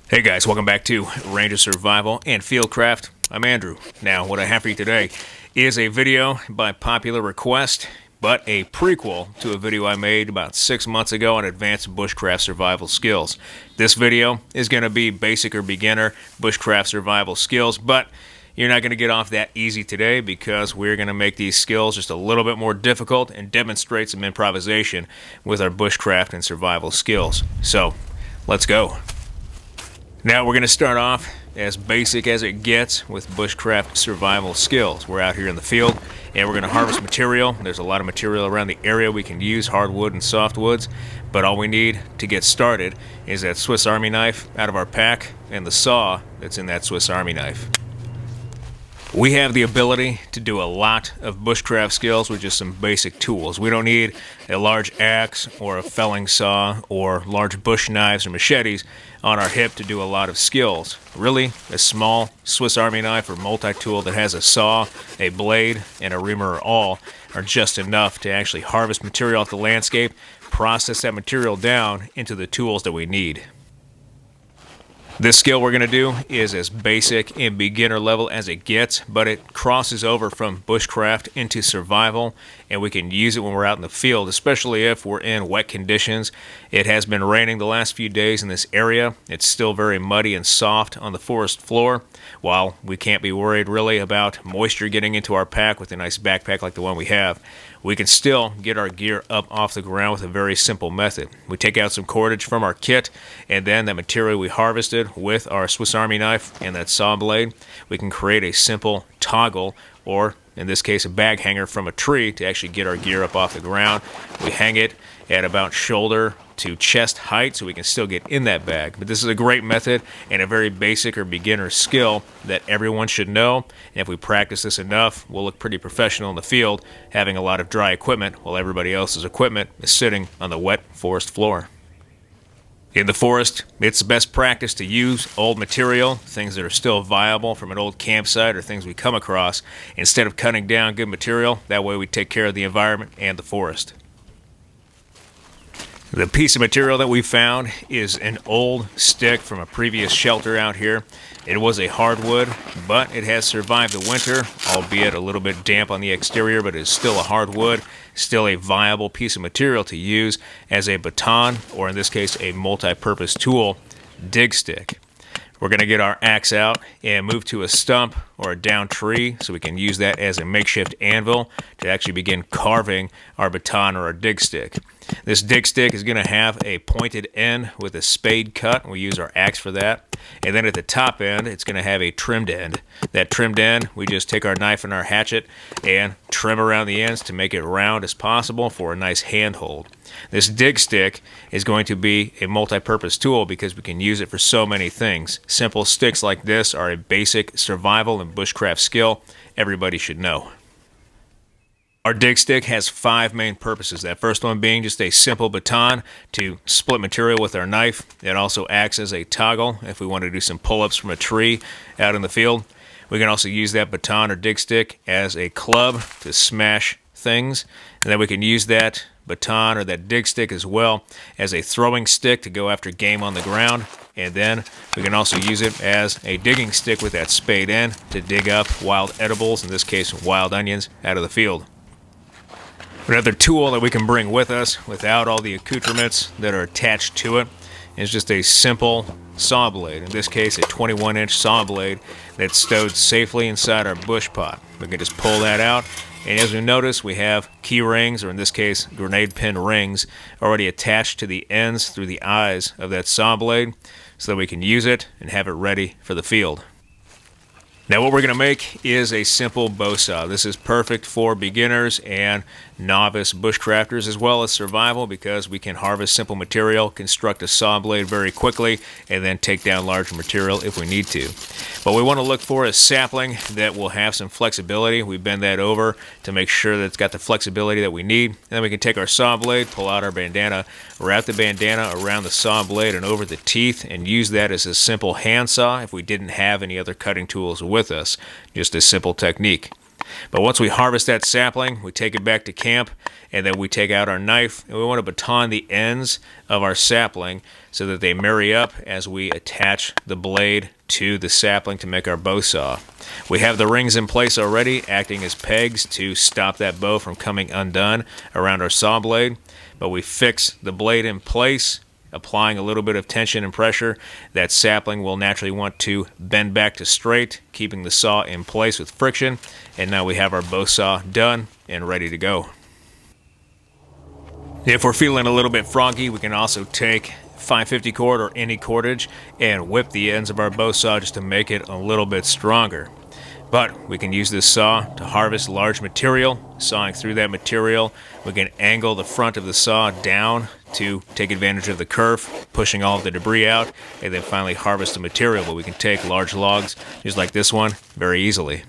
Hey guys, welcome back to Ranger Survival and Fieldcraft. I'm Andrew. Now, what I have for you today is a video by popular request, but a prequel to a video I made about 6 months ago on advanced bushcraft survival skills. This video is going to be basic or beginner bushcraft survival skills, but you're not going to get off that easy today because we're going to make these skills just a little bit more difficult and demonstrate some improvisation with our bushcraft and survival skills. So, let's go. Now we're going to start off as basic as it gets with bushcraft survival skills. We're out here in the field and we're going to harvest material. There's a lot of material around the area we can use, hardwood and softwoods, but all we need to get started is that Swiss Army knife out of our pack and the saw that's in that Swiss Army knife. We have the ability to do a lot of bushcraft skills with just some basic tools. We don't need a large axe or a felling saw or large bush knives or machetes on our hip to do a lot of skills. Really, a small Swiss Army knife or multi-tool that has a saw, a blade, and a reamer or awl are just enough to actually harvest material off the landscape, process that material down into the tools that we need. This skill we're going to do is as basic and beginner level as it gets, but it crosses over from bushcraft into survival, and we can use it when we're out in the field, especially if we're in wet conditions. It has been raining the last few days in this area. It's still very muddy and soft on the forest floor. While we can't be worried really about moisture getting into our pack with a nice backpack like the one we have, we can still get our gear up off the ground with a very simple method. We take out some cordage from our kit, and then that material we harvested with our Swiss Army knife and that saw blade, we can create a simple toggle, or in this case a bag hanger from a tree, to actually get our gear up off the ground. We hang it at about shoulder to chest height so we can still get in that bag. But this is a great method and a very basic or beginner skill that everyone should know. And if we practice this enough, we'll look pretty professional in the field, having a lot of dry equipment while everybody else's equipment is sitting on the wet forest floor. In the forest, it's best practice to use old material, things that are still viable from an old campsite or things we come across, instead of cutting down good material. That way we take care of the environment and the forest. The piece of material that we found is an old stick from a previous shelter out here. It was a hardwood, but it has survived the winter, albeit a little bit damp on the exterior, but it is still a hardwood, still a viable piece of material to use as a baton, or in this case a multi-purpose tool, dig stick. We're going to get our axe out and move to a stump or a down tree so we can use that as a makeshift anvil to actually begin carving our baton or our dig stick. This dig stick is going to have a pointed end with a spade cut. We use our axe for that. And then at the top end, it's going to have a trimmed end. That trimmed end, we just take our knife and our hatchet and trim around the ends to make it round as possible for a nice handhold. This dig stick is going to be a multi-purpose tool because we can use it for so many things. Simple sticks like this are a basic survival and bushcraft skill everybody should know. Our dig stick has 5 main purposes. That first one being just a simple baton to split material with our knife. It also acts as a toggle if we want to do some pull-ups from a tree out in the field. We can also use that baton or dig stick as a club to smash things. And then we can use that baton or that dig stick as well as a throwing stick to go after game on the ground. And then we can also use it as a digging stick with that spade end to dig up wild edibles, in this case wild onions, out of the field. Another tool that we can bring with us without all the accoutrements that are attached to it is just a simple saw blade. In this case, a 21-inch saw blade that's stowed safely inside our bush pot. We can just pull that out, and as we notice, we have key rings, or in this case, grenade pin rings, already attached to the ends through the eyes of that saw blade so that we can use it and have it ready for the field. Now what we're going to make is a simple bow saw. This is perfect for beginners and novice bushcrafters as well as survival because we can harvest simple material, construct a saw blade very quickly, and then take down larger material if we need to. What we want to look for is sapling that will have some flexibility. We bend that over to make sure that it's got the flexibility that we need. And then we can take our saw blade, pull out our bandana, wrap the bandana around the saw blade and over the teeth, and use that as a simple hand saw if we didn't have any other cutting tools with us. Just a simple technique. But once we harvest that sapling, we take it back to camp, and then we take out our knife, and we want to baton the ends of our sapling so that they marry up as we attach the blade to the sapling to make our bow saw. We have the rings in place already, acting as pegs to stop that bow from coming undone around our saw blade, but we fix the blade in place, applying a little bit of tension and pressure. That sapling will naturally want to bend back to straight, keeping the saw in place with friction, and now we have our bow saw done and ready to go. If we're feeling a little bit froggy, we can also take 550 cord or any cordage and whip the ends of our bow saw just to make it a little bit stronger. But we can use this saw to harvest large material. Sawing through that material, we can angle the front of the saw down to take advantage of the kerf, pushing all of the debris out, and then finally harvest the material. But we can take large logs, just like this one, very easily.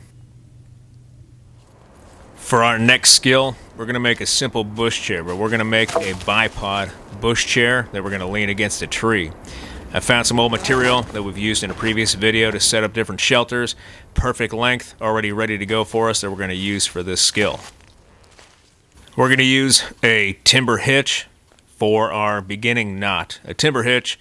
For our next skill, we're going to make a simple bush chair, but we're going to make a bipod bush chair that we're going to lean against a tree. I found some old material that we've used in a previous video to set up different shelters. Perfect length, already ready to go for us, that we're going to use for this skill. We're going to use a timber hitch for our beginning knot. A timber hitch,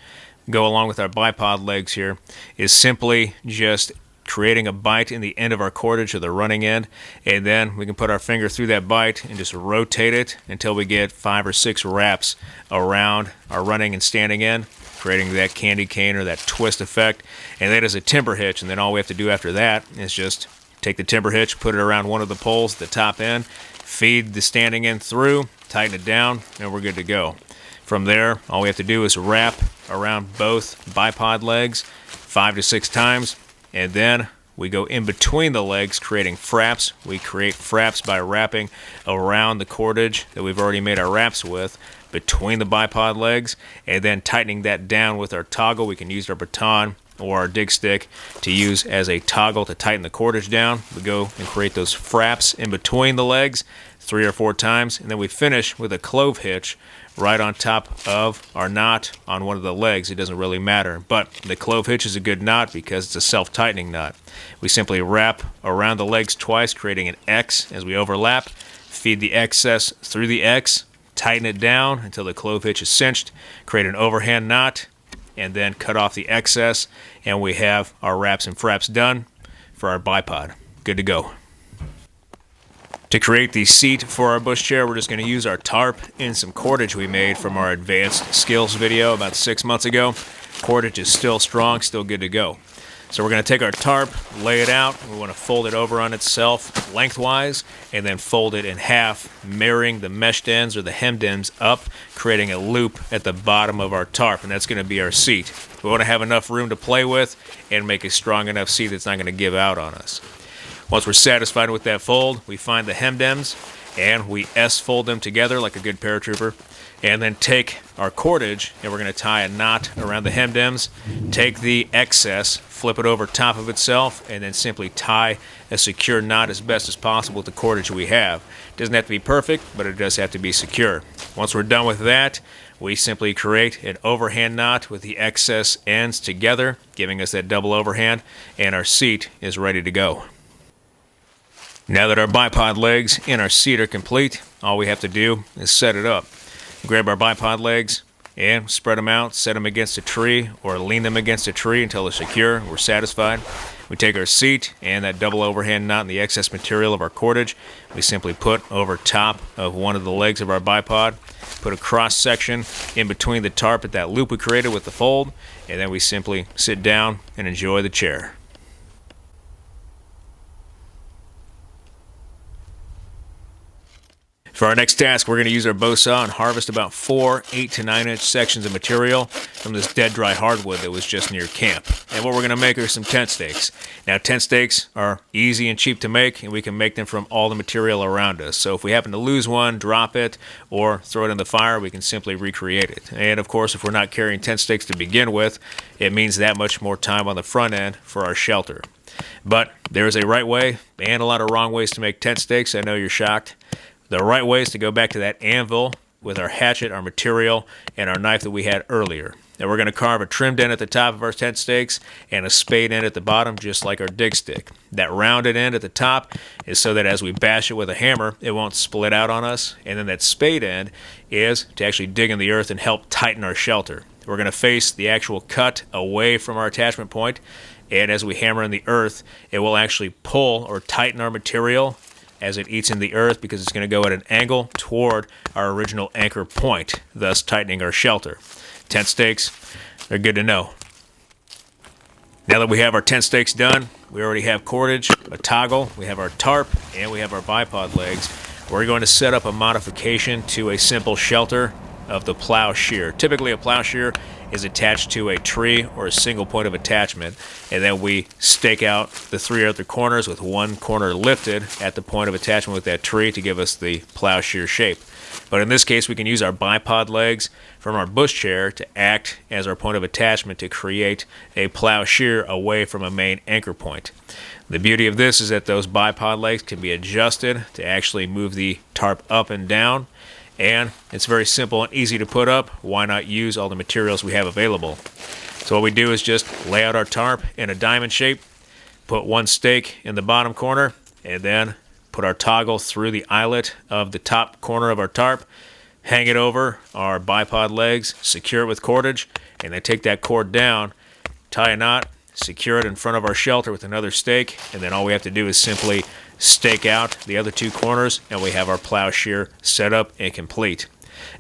go along with our bipod legs here, is simply just creating a bite in the end of our cordage or the running end, and then we can put our finger through that bite and just rotate it until we get 5 or 6 wraps around our running and standing end, creating that candy cane or that twist effect. And that is a timber hitch, and then all we have to do after that is just take the timber hitch, put it around one of the poles at the top end, feed the standing end through, tighten it down, and we're good to go. From there, all we have to do is wrap around both bipod legs 5 to 6 times, and then we go in between the legs, creating fraps. We create fraps by wrapping around the cordage that we've already made our wraps with between the bipod legs, and then tightening that down with our toggle. We can use our baton or our dig stick to use as a toggle to tighten the cordage down. We go and create those fraps in between the legs 3 or 4 times, and then we finish with a clove hitch right on top of our knot on one of the legs. It doesn't really matter, but the clove hitch is a good knot because it's a self-tightening knot. We simply wrap around the legs twice, creating an X as we overlap, feed the excess through the X, tighten it down until the clove hitch is cinched, create an overhand knot, and then cut off the excess, and we have our wraps and fraps done for our bipod. Good to go. To create the seat for our bush chair, we're just going to use our tarp and some cordage we made from our advanced skills video about 6 months ago. Cordage is still strong, still good to go. So we're going to take our tarp, lay it out, we want to fold it over on itself lengthwise, and then fold it in half, marrying the meshed ends or the hemmed ends up, creating a loop at the bottom of our tarp, and that's going to be our seat. We want to have enough room to play with and make a strong enough seat that's not going to give out on us. Once we're satisfied with that fold, we find the hemmed ends and we S-fold them together like a good paratrooper, and then take our cordage and we're going to tie a knot around the hemmed ends, take the excess, flip it over top of itself, and then simply tie a secure knot as best as possible with the cordage we have. It doesn't have to be perfect, but it does have to be secure. Once we're done with that, we simply create an overhand knot with the excess ends together, giving us that double overhand, and our seat is ready to go. Now that our bipod legs and our seat are complete, all we have to do is set it up. Grab our bipod legs and spread them out, set them against a tree or lean them against a tree until they're secure. We're satisfied. We take our seat and that double overhand knot and the excess material of our cordage, we simply put over top of one of the legs of our bipod, put a cross section in between the tarp at that loop we created with the fold, and then we simply sit down and enjoy the chair. For our next task, we're going to use our bow saw and harvest about 4 8 to 9 inch sections of material from this dead dry hardwood that was just near camp. And what we're going to make are some tent stakes. Now, tent stakes are easy and cheap to make, and we can make them from all the material around us. So if we happen to lose one, drop it, or throw it in the fire, we can simply recreate it. And of course, if we're not carrying tent stakes to begin with, it means that much more time on the front end for our shelter. But there is a right way and a lot of wrong ways to make tent stakes. I know you're shocked. The right way is to go back to that anvil with our hatchet, our material, and our knife that we had earlier. and we're going to carve a trimmed end at the top of our tent stakes and a spade end at the bottom, just like our dig stick. That rounded end at the top is so that as we bash it with a hammer, it won't split out on us, and then that spade end is to actually dig in the earth and help tighten our shelter. We're going to face the actual cut away from our attachment point, and as we hammer in the earth, it will actually pull or tighten our material as it eats in the earth, because it's going to go at an angle toward our original anchor point, thus tightening our shelter. Tent stakes, they're good to know. Now that we have our tent stakes done, we already have cordage, a toggle, we have our tarp, and we have our bipod legs. We're going to set up a modification to a simple shelter of the plow shear. Typically a plow shear is attached to a tree or a single point of attachment, and then we stake out the three other corners with one corner lifted at the point of attachment with that tree to give us the plow shear shape. But in this case, we can use our bipod legs from our bush chair to act as our point of attachment to create a plow shear away from a main anchor point. The beauty of this is that those bipod legs can be adjusted to actually move the tarp up and down, and it's very simple and easy to put up. Why not use all the materials we have available? So what we do is just lay out our tarp in a diamond shape, put one stake in the bottom corner, and then put our toggle through the eyelet of the top corner of our tarp, hang it over our bipod legs, secure it with cordage, and then take that cord down, tie a knot, secure it in front of our shelter with another stake, and then all we have to do is simply stake out the other two corners, and we have our plow shear set up and complete.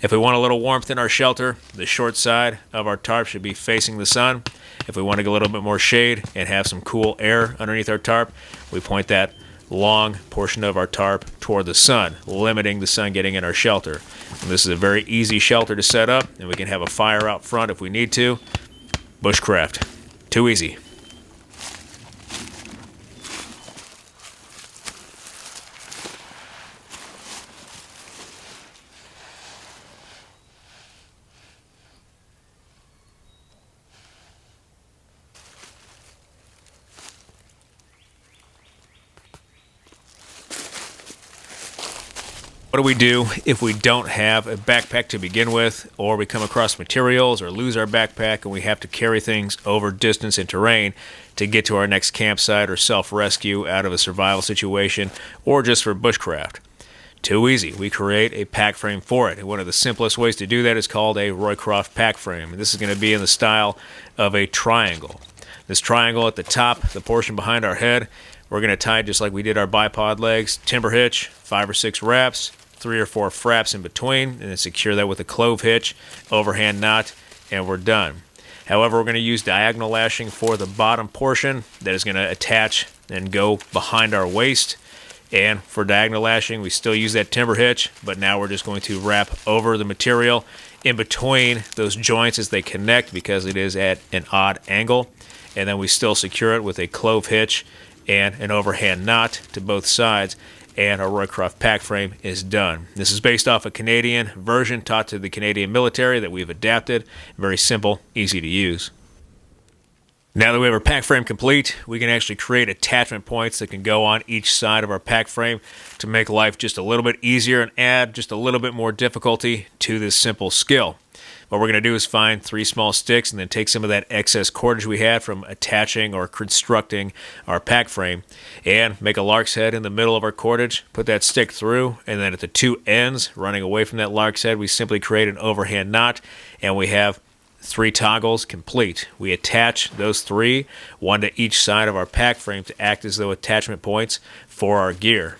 If we want a little warmth in our shelter, the short side of our tarp should be facing the sun. If we want to get a little bit more shade and have some cool air underneath our tarp, we point that long portion of our tarp toward the sun, limiting the sun getting in our shelter. And this is a very easy shelter to set up, and we can have a fire out front if we need to. Bushcraft. Too easy. What do we do if we don't have a backpack to begin with, or we come across materials or lose our backpack and we have to carry things over distance and terrain to get to our next campsite or self-rescue out of a survival situation, or just for bushcraft? Too easy. We create a pack frame for it. And one of the simplest ways to do that is called a Roycroft pack frame. And this is going to be in the style of a triangle. This triangle at the top, the portion behind our head, we're going to tie just like we did our bipod legs, timber hitch, 5 or 6 wraps, 3 or 4 fraps in between, and then secure that with a clove hitch, overhand knot, and we're done. However, we're going to use diagonal lashing for the bottom portion that is going to attach and go behind our waist. And for diagonal lashing, we still use that timber hitch, but now we're just going to wrap over the material in between those joints as they connect, because it is at an odd angle. And then we still secure it with a clove hitch and an overhand knot to both sides, and our Roycroft pack frame is done. This is based off a Canadian version taught to the Canadian military that we've adapted. Very simple, easy to use. Now that we have our pack frame complete, we can actually create attachment points that can go on each side of our pack frame to make life just a little bit easier and add just a little bit more difficulty to this simple skill. What we're going to do is find 3 small sticks and then take some of that excess cordage we had from attaching or constructing our pack frame and make a lark's head in the middle of our cordage, put that stick through, and then at the 2 ends running away from that lark's head, we simply create an overhand knot, and we have 3 toggles complete. We attach those 3, one to each side of our pack frame, to act as though attachment points for our gear.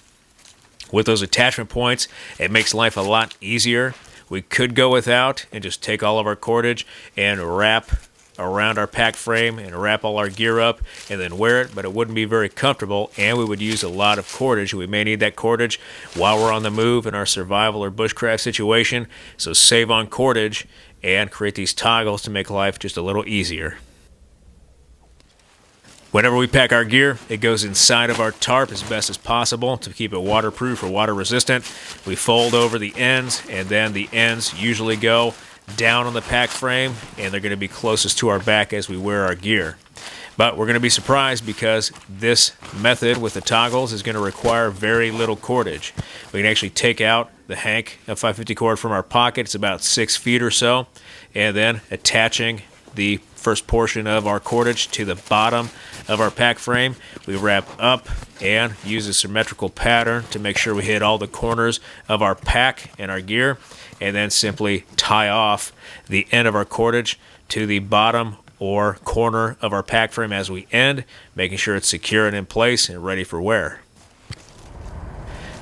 With those attachment points, it makes life a lot easier. We could go without and just take all of our cordage and wrap around our pack frame and wrap all our gear up and then wear it, but it wouldn't be very comfortable, and we would use a lot of cordage. We may need that cordage while we're on the move in our survival or bushcraft situation, so save on cordage and create these toggles to make life just a little easier. Whenever we pack our gear, it goes inside of our tarp as best as possible to keep it waterproof or water resistant. We fold over the ends, and then the ends usually go down on the pack frame, and they're going to be closest to our back as we wear our gear. But we're going to be surprised, because this method with the toggles is going to require very little cordage. We can actually take out the Hank F550 cord from our pocket. It's about 6 feet or so, and then attaching the first portion of our cordage to the bottom of our pack frame. We wrap up and use a symmetrical pattern to make sure we hit all the corners of our pack and our gear, and then simply tie off the end of our cordage to the bottom or corner of our pack frame as we end, making sure it's secure and in place and ready for wear.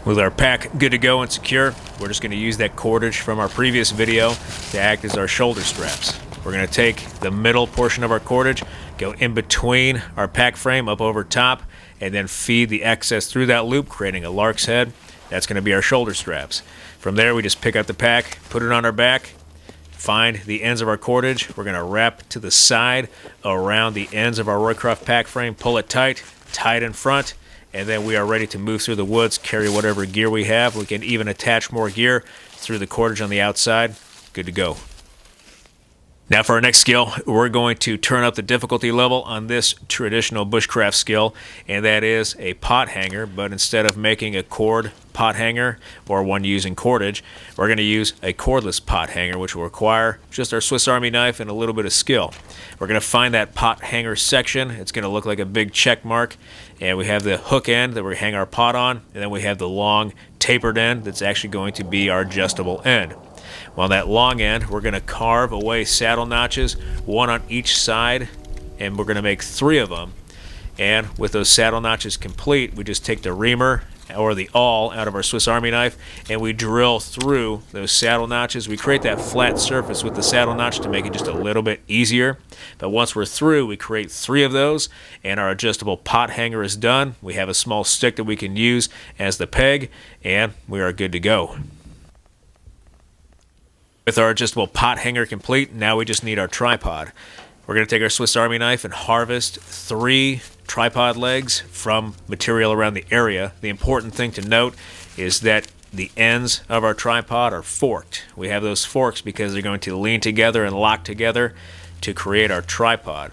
With our pack good to go and secure, we're just going to use that cordage from our previous video to act as our shoulder straps. We're going to take the middle portion of our cordage, go in between our pack frame up over top, and then feed the excess through that loop, creating a lark's head. That's going to be our shoulder straps. From there, we just pick up the pack, put it on our back, find the ends of our cordage. We're going to wrap to the side around the ends of our Roycroft pack frame, pull it tight, tie it in front, and then we are ready to move through the woods, carry whatever gear we have. We can even attach more gear through the cordage on the outside. Good to go. Now for our next skill, we're going to turn up the difficulty level on this traditional bushcraft skill, and that is a pot hanger. But instead of making a cord pot hanger or one using cordage, we're going to use a cordless pot hanger, which will require just our Swiss Army knife and a little bit of skill. We're going to find that pot hanger section. It's going to look like a big check mark, and we have the hook end that we hang our pot on, and then we have the long tapered end that's actually going to be our adjustable end. On that long end, we're going to carve away saddle notches, one on each side, and we're going to make 3 of them. And with those saddle notches complete, we just take the reamer or the awl out of our Swiss Army knife, and we drill through those saddle notches. We create that flat surface with the saddle notch to make it just a little bit easier. But once we're through, we create 3 of those, and our adjustable pot hanger is done. We have a small stick that we can use as the peg, and we are good to go. With our adjustable pot hanger complete, now we just need our tripod. We're going to take our Swiss Army knife and harvest 3 tripod legs from material around the area. The important thing to note is that the ends of our tripod are forked. We have those forks because they're going to lean together and lock together to create our tripod.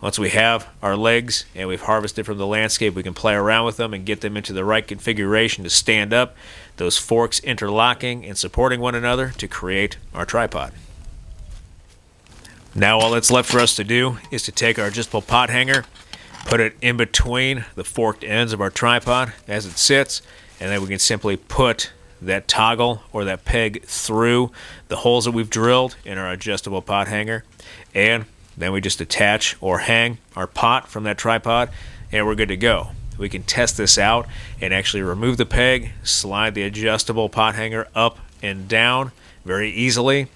Once we have our legs and we've harvested from the landscape, we can play around with them and get them into the right configuration to stand up, those forks interlocking and supporting one another to create our tripod. Now all that's left for us to do is to take our adjustable pot hanger, put it in between the forked ends of our tripod as it sits, and then we can simply put that toggle or that peg through the holes that we've drilled in our adjustable pot hanger, and then we just attach or hang our pot from that tripod, and we're good to go. We can test this out and actually remove the peg, slide the adjustable pot hanger up and down very easily,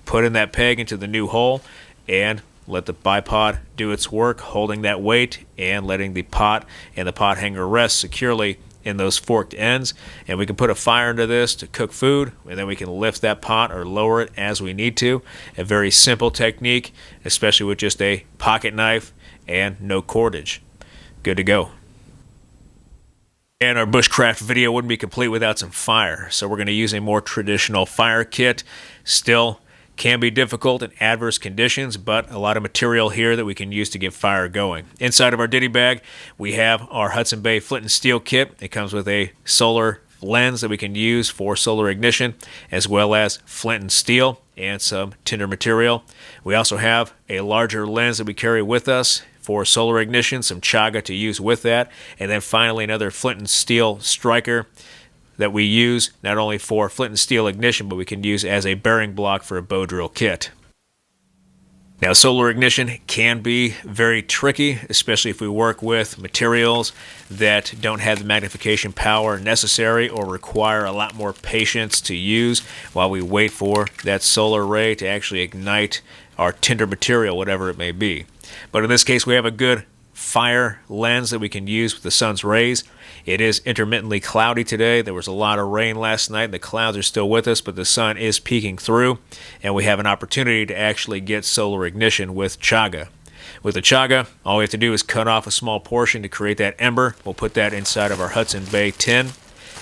put in that peg into the new hole, and let the bipod do its work, holding that weight and letting the pot and the pot hanger rest securely in those forked ends. And we can put a fire into this to cook food, and then we can lift that pot or lower it as we need to. A very simple technique, especially with just a pocket knife and no cordage. Good to go. And our bushcraft video wouldn't be complete without some fire, so we're going to use a more traditional fire kit. Still can be difficult in adverse conditions, but a lot of material here that we can use to get fire going. Inside of our ditty bag, we have our Hudson Bay flint and steel kit. It comes with a solar lens that we can use for solar ignition, as well as flint and steel and some tinder material. We also have a larger lens that we carry with us for solar ignition, some chaga to use with that, and then finally another flint and steel striker that we use not only for flint and steel ignition, but we can use as a bearing block for a bow drill kit. Now, solar ignition can be very tricky, especially if we work with materials that don't have the magnification power necessary or require a lot more patience to use while we wait for that solar ray to actually ignite our tinder material, whatever it may be. But in this case, we have a good fire lens that we can use with the sun's rays. It is intermittently cloudy today. There was a lot of rain last night. The clouds are still with us, but the sun is peeking through, and we have an opportunity to actually get solar ignition with chaga. With the chaga, all we have to do is cut off a small portion to create that ember. We'll put that inside of our Hudson Bay tin,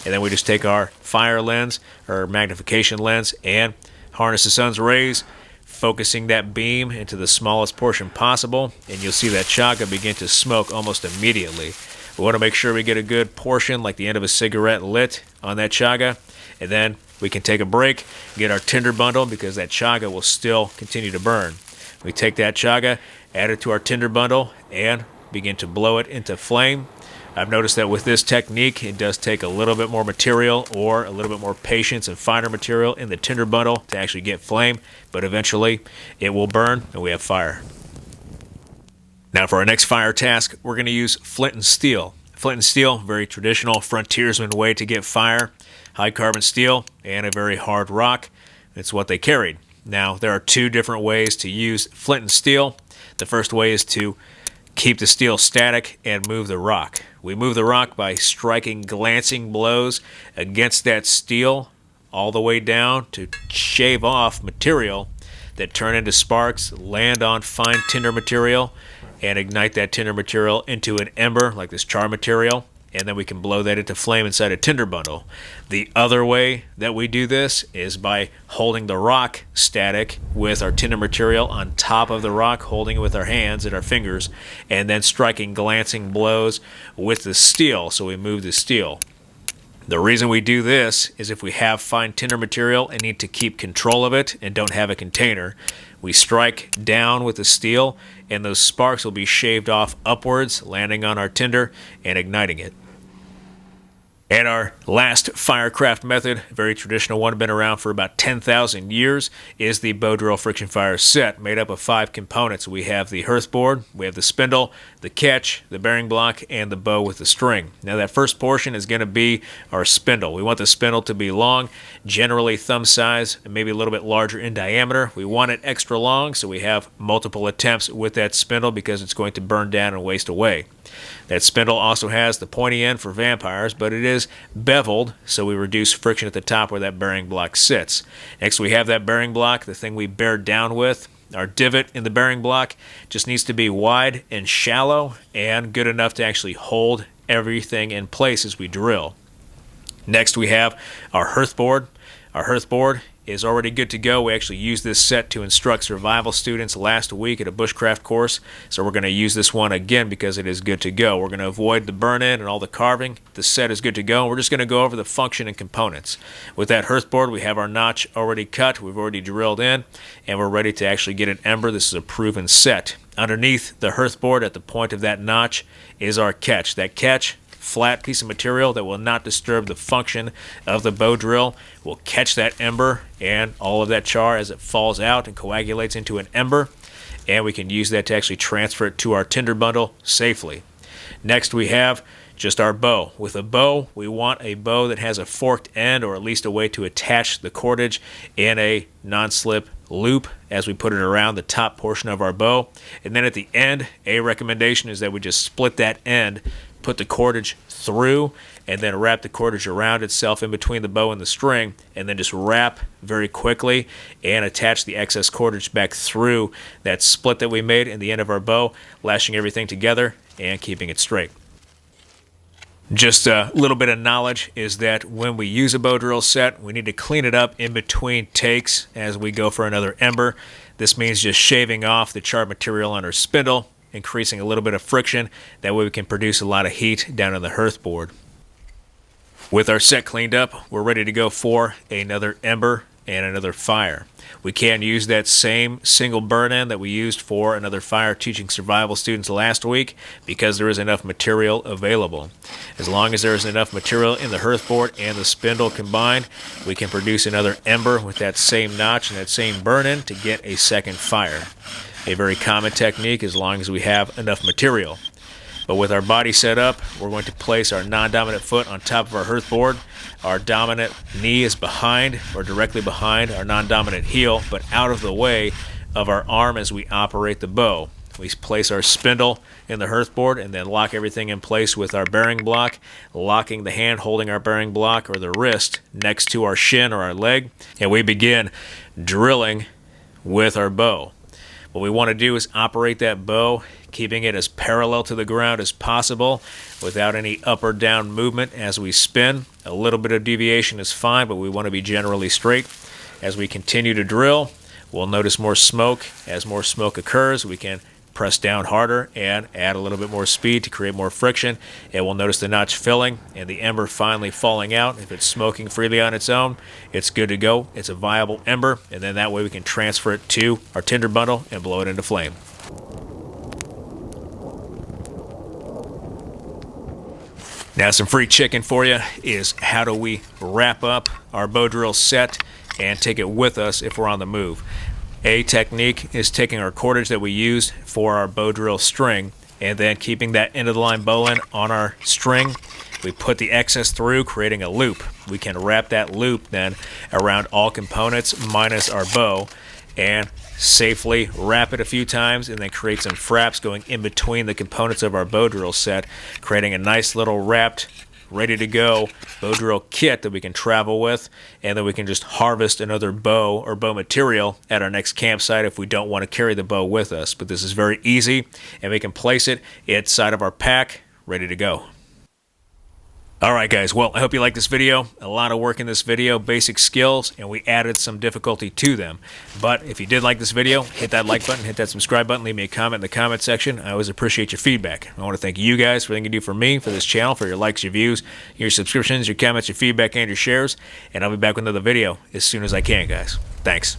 and then we just take our fire lens, or magnification lens, and harness the sun's rays, focusing that beam into the smallest portion possible, and you'll see that chaga begin to smoke almost immediately. We want to make sure we get a good portion, like the end of a cigarette, lit on that chaga, and then we can take a break, get our tinder bundle, because that chaga will still continue to burn. We take that chaga, add it to our tinder bundle, and begin to blow it into flame. I've noticed that with this technique, it does take a little bit more material or a little bit more patience and finer material in the tinder bundle to actually get flame, but eventually it will burn and we have fire. Now for our next fire task, we're going to use flint and steel. Flint and steel, very traditional frontiersman way to get fire. High carbon steel and a very hard rock. It's what they carried. Now there are two different ways to use flint and steel. The first way is to keep the steel static and move the rock. We move the rock by striking glancing blows against that steel all the way down to shave off material that turn into sparks, land on fine tinder material, and ignite that tinder material into an ember like this char material, and then we can blow that into flame inside a tinder bundle. The other way that we do this is by holding the rock static with our tinder material on top of the rock, holding it with our hands and our fingers, and then striking glancing blows with the steel, so we move the steel. The reason we do this is if we have fine tinder material and need to keep control of it and don't have a container, we strike down with the steel and those sparks will be shaved off upwards, landing on our tinder and igniting it. And our last firecraft method, a very traditional one, been around for about 10,000 years, is the bow drill friction fire set, made up of 5 components. We have the hearth board, we have the spindle, the catch, the bearing block, and the bow with the string. Now that first portion is going to be our spindle. We want the spindle to be long, generally thumb size, and maybe a little bit larger in diameter. We want it extra long, so we have multiple attempts with that spindle because it's going to burn down and waste away. That spindle also has the pointy end for vampires, but it is beveled, so we reduce friction at the top where that bearing block sits. Next, we have that bearing block, the thing we bear down with. Our divot in the bearing block just needs to be wide and shallow and good enough to actually hold everything in place as we drill. Next, we have our hearth board. Our hearth board is already good to go. We actually used this set to instruct survival students last week at a bushcraft course, so we're going to use this one again because it is good to go. We're going to avoid the burn-in and all the carving. The set is good to go. We're just going to go over the function and components. With that hearth board, we have our notch already cut. We've already drilled in, and we're ready to actually get an ember. This is a proven set. Underneath the hearth board at the point of that notch is our catch. That catch, flat piece of material that will not disturb the function of the bow drill, will catch that ember and all of that char as it falls out and coagulates into an ember, and we can use that to actually transfer it to our tinder bundle safely. Next, we have just our bow. With a bow, we want a bow that has a forked end, or at least a way to attach the cordage in a non-slip loop as we put it around the top portion of our bow. And then at the end, a recommendation is that we just split that end, put the cordage through, and then wrap the cordage around itself in between the bow and the string, and then just wrap very quickly and attach the excess cordage back through that split that we made in the end of our bow, lashing everything together and keeping it straight. Just a little bit of knowledge is that when we use a bow drill set, we need to clean it up in between takes as we go for another ember. This means just shaving off the charred material on our spindle, increasing a little bit of friction. That way we can produce a lot of heat down on the hearth board. With our set cleaned up, we're ready to go for another ember and another fire. We can use that same single burn end that we used for another fire teaching survival students last week because there is enough material available. As long as there is enough material in the hearth board and the spindle combined, we can produce another ember with that same notch and that same burn end to get a second fire. A very common technique as long as we have enough material. But with our body set up, we're going to place our non-dominant foot on top of our hearth board. Our dominant knee is behind or directly behind our non-dominant heel, but out of the way of our arm as we operate the bow. We place our spindle in the hearth board and then lock everything in place with our bearing block, locking the hand holding our bearing block or the wrist next to our shin or our leg, and we begin drilling with our bow. What we want to do is operate that bow, keeping it as parallel to the ground as possible without any up or down movement as we spin. A little bit of deviation is fine, but we want to be generally straight. As we continue to drill, we'll notice more smoke. As more smoke occurs, we can press down harder and add a little bit more speed to create more friction, and we'll notice the notch filling and the ember finally falling out. If it's smoking freely on its own, it's good to go. It's a viable ember, and then that way we can transfer it to our tinder bundle and blow it into flame. Now, some free chicken for you is how do we wrap up our bow drill set and take it with us if we're on the move. A technique is taking our cordage that we use for our bow drill string and then keeping that end of the line bowline on our string. We put the excess through, creating a loop. We can wrap that loop then around all components minus our bow and safely wrap it a few times and then create some fraps going in between the components of our bow drill set, creating a nice little wrapped, ready to go bow drill kit that we can travel with, and then we can just harvest another bow or bow material at our next campsite if we don't want to carry the bow with us. But this is very easy, and we can place it inside of our pack, ready to go. Alright guys, well, I hope you liked this video. A lot of work in this video, basic skills, and we added some difficulty to them. But if you did like this video, hit that like button, hit that subscribe button, leave me a comment in the comment section. I always appreciate your feedback. I want to thank you guys for everything you do for me, for this channel, for your likes, your views, your subscriptions, your comments, your feedback, and your shares. And I'll be back with another video as soon as I can, guys. Thanks.